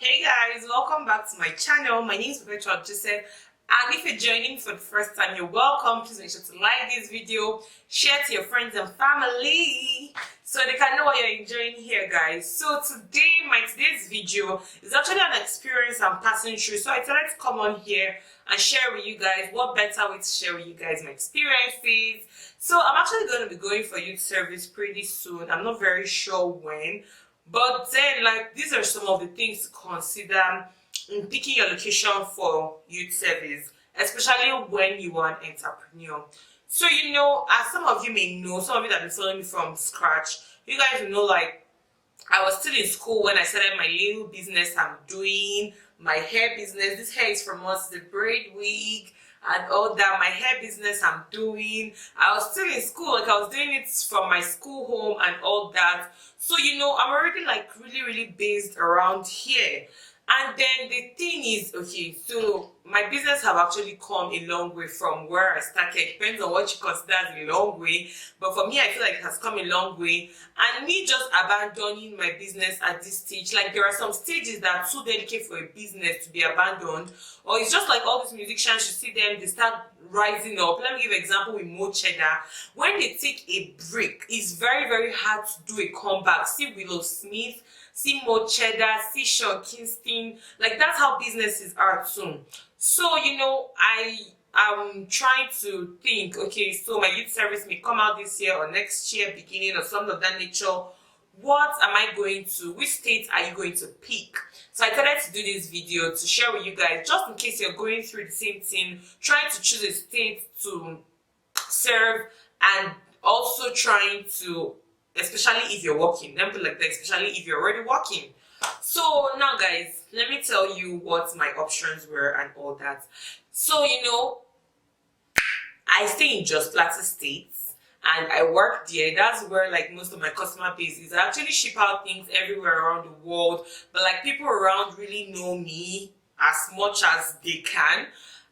Hey guys, welcome back to my channel. My name is Perpetual, and if you're joining for the first time, you're welcome. Please make sure to like this video, share to your friends and family so they can know what you're enjoying here, guys. So today's video is actually an experience I'm passing through, so I decided to come on here and share with you guys. What better way to share with you guys my experiences? So I'm actually going to be going for youth service pretty soon. I'm not very sure when, but then these are some of the things to consider in picking your location for youth service, especially when you are an entrepreneur. So as some of you may know, some of you that have been following me from scratch, you guys will know I was still in school when I started my little business I'm doing, my hair business. This hair is from us, the braid wig and all that. My hair business I'm doing. I was still in school, I was doing it from my school home and all that. So I'm already really based around here. And then the thing is, okay, so my business have actually come a long way from where I started. Depends on what you consider as a long way, but for me, I feel like it has come a long way. And me just abandoning my business at this stage, there are some stages that are too delicate for a business to be abandoned, or it's just like all these musicians, you see them, they start rising up. Let me give an example with Mo Cheddar. When they take a break, it's very hard to do a comeback. See Willow Smith, see Mo Cheddar, see Sean Kingston. That's how businesses are too. So I am trying to think, okay, so my youth service may come out this year or next year beginning or something of that nature. What am I going to, which state are you going to pick? So I decided to do this video to share with you guys, just in case you're going through the same thing, trying to choose a state to serve, and also trying to, especially if you're working, let me put it like that, especially if you're already working. So now guys, let me tell you what my options were and all that. So I stay in Jos Plateau State and I work there. That's where most of my customer base is. I actually ship out things everywhere around the world, but people around really know me as much as they can.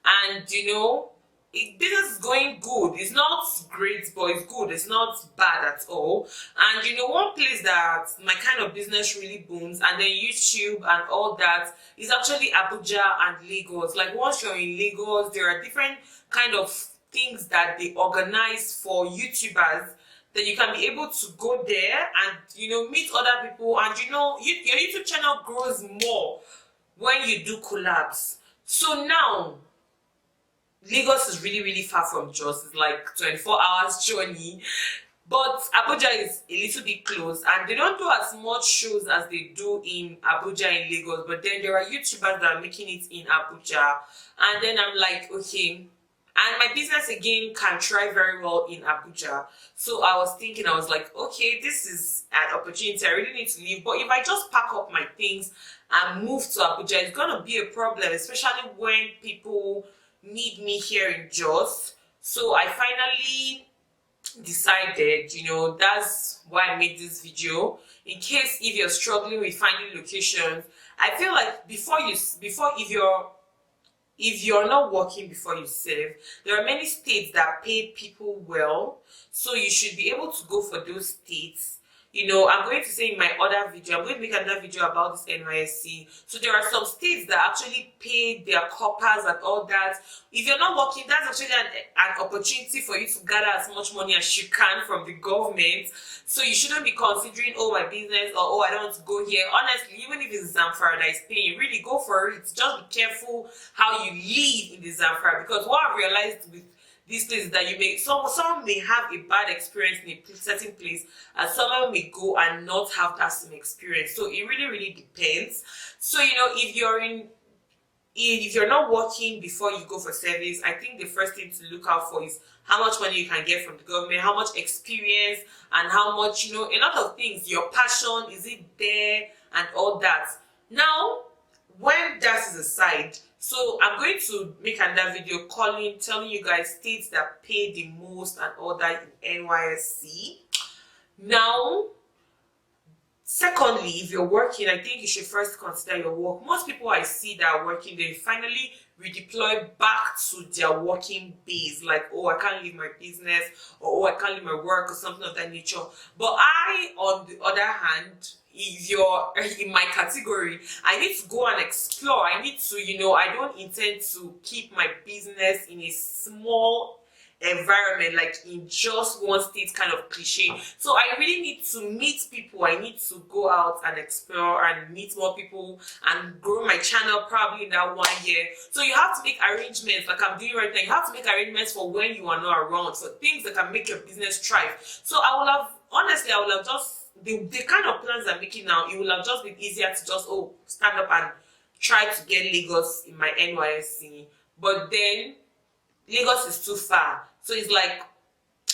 And business is going good. It's not great, but it's good. It's not bad at all. And one place that my kind of business really booms, and then YouTube and all that, is actually Abuja and Lagos. Once you're in Lagos, there are different kind of things that they organize for YouTubers that you can be able to go there and meet other people, and your YouTube channel grows more when you do collabs. So now Lagos is really far from Jos. It's 24 hours journey, but Abuja is a little bit close, and they don't do as much shows as they do in Abuja and Lagos. But then there are YouTubers that are making it in Abuja, and then I'm like, okay. And my business again can try very well in Abuja. So I was thinking, I was like, okay, this is an opportunity. I really need to leave. But if I just pack up my things and move to Abuja, it's going to be a problem, especially when people need me here in Jos. So I finally decided, that's why I made this video. In case if you're struggling with finding locations, I feel like if you're not working before you save, there are many states that pay people well, so you should be able to go for those states. I'm going to say in my other video, I'm going to make another video about this nysc. So there are some states that actually pay their coppers and all that. If you're not working, that's actually an opportunity for you to gather as much money as you can from the government. So you shouldn't be considering, oh, my business, or oh, I don't want to go here. Honestly, even if it's Zamfara that is paying, really go for it. Just be careful how you live in the Zamfara, because what I've realized with these places that someone may have a bad experience in a certain place, and someone may go and not have that same experience. So it really depends. So if you're not working before you go for service, I think the first thing to look out for is how much money you can get from the government, how much experience, and how much a lot of things, your passion, is it there, and all that. Now, when that is aside, so I'm going to make another video telling you guys states that pay the most and all that in nysc. Now, secondly, if you're working, I think you should first consider your work. Most people I see that are working, they finally redeploy back to their working base, oh, I can't leave my business, or oh, I can't leave my work, or something of that nature. But I, on the other hand, if you're in my category, I need to go and explore. I need to, I don't intend to keep my business in a small environment, like in just one state, kind of cliche. So I really need to meet people. I need to go out and explore and meet more people and grow my channel probably in that 1 year. So you have to make arrangements like I'm doing right now. You have to make arrangements for when you are not around, so things that can make your business thrive. So I would have just the kind of plans I'm making now, it will have just been easier to just stand up and try to get Lagos in my nysc. But then Lagos is too far. So it's like,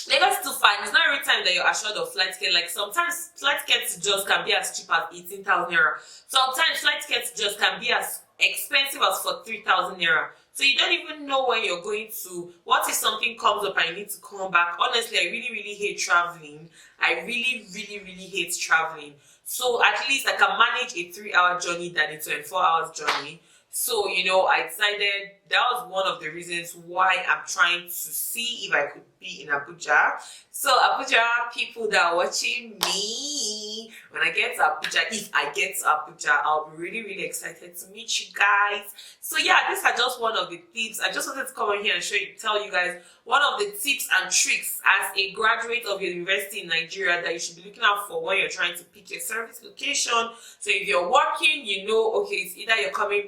Lagos is too far. It's not every time that you're assured of flight ticket. Like sometimes flight tickets just can be as cheap as 18,000 naira. Sometimes flight tickets just can be as expensive as for 3,000 naira. So you don't even know when you're going to. What if something comes up and you need to come back? Honestly, I really, really hate traveling. I really, really, really hate traveling. So at least I can manage a 3-hour journey than a 24-hour journey. So, I decided that was one of the reasons why I'm trying to see if I could be in Abuja. So, Abuja people that are watching me, when I get to Abuja, if I get to Abuja, I'll be really, really excited to meet you guys. So, yeah, these are just one of the tips. I just wanted to come on here and tell you guys one of the tips and tricks as a graduate of your university in Nigeria that you should be looking out for when you're trying to pick your service location. So if you're working, okay, it's either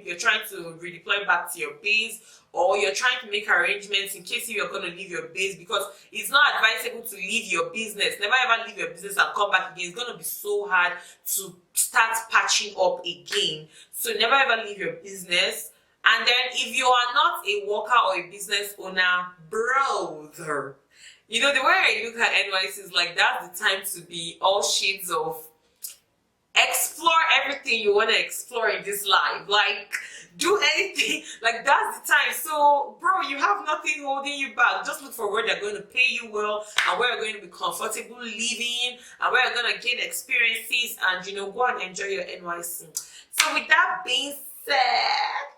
you're trying to redeploy back to your base, or you're trying to make arrangements in case you're going to leave your base, because it's not advisable to leave your business. Never ever leave your business and come back again. It's going to be so hard to start patching up again. So never ever leave your business. And then if you are not a worker or a business owner, brother, the way I look at NYC is like, that's the time to be all shades of explore everything you want to explore in this life. Like, do anything. Like, that's the time. So, bro, you have nothing holding you back. Just look for where they're going to pay you well, and where you're going to be comfortable living, and where you're going to gain experiences, and, go and enjoy your NYC. So, with that being said,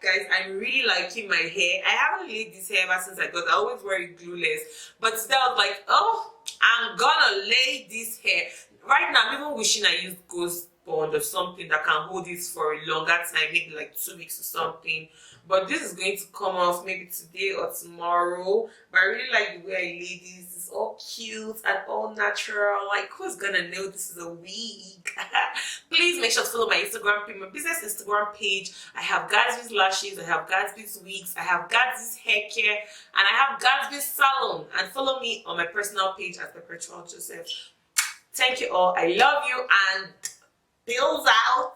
guys, I'm really liking my hair. I haven't laid this hair ever since I always wear it glueless. But today I was like, I'm gonna lay this hair. Right now, I'm even wishing I used ghost bond or something that can hold this for a longer time, maybe like 2 weeks or something. But this is going to come off maybe today or tomorrow. But I really like the way I lay this. It's all cute and all natural. Like, who's gonna know this is a wig? Please make sure to follow my Instagram page, my business Instagram page. I have Gatsby's lashes, I have Gatsby's wigs, I have Gatsby's hair care, and I have Gatsby's salon. And follow me on my personal page at Perpetual Joseph. Thank you all. I love you, and bills out.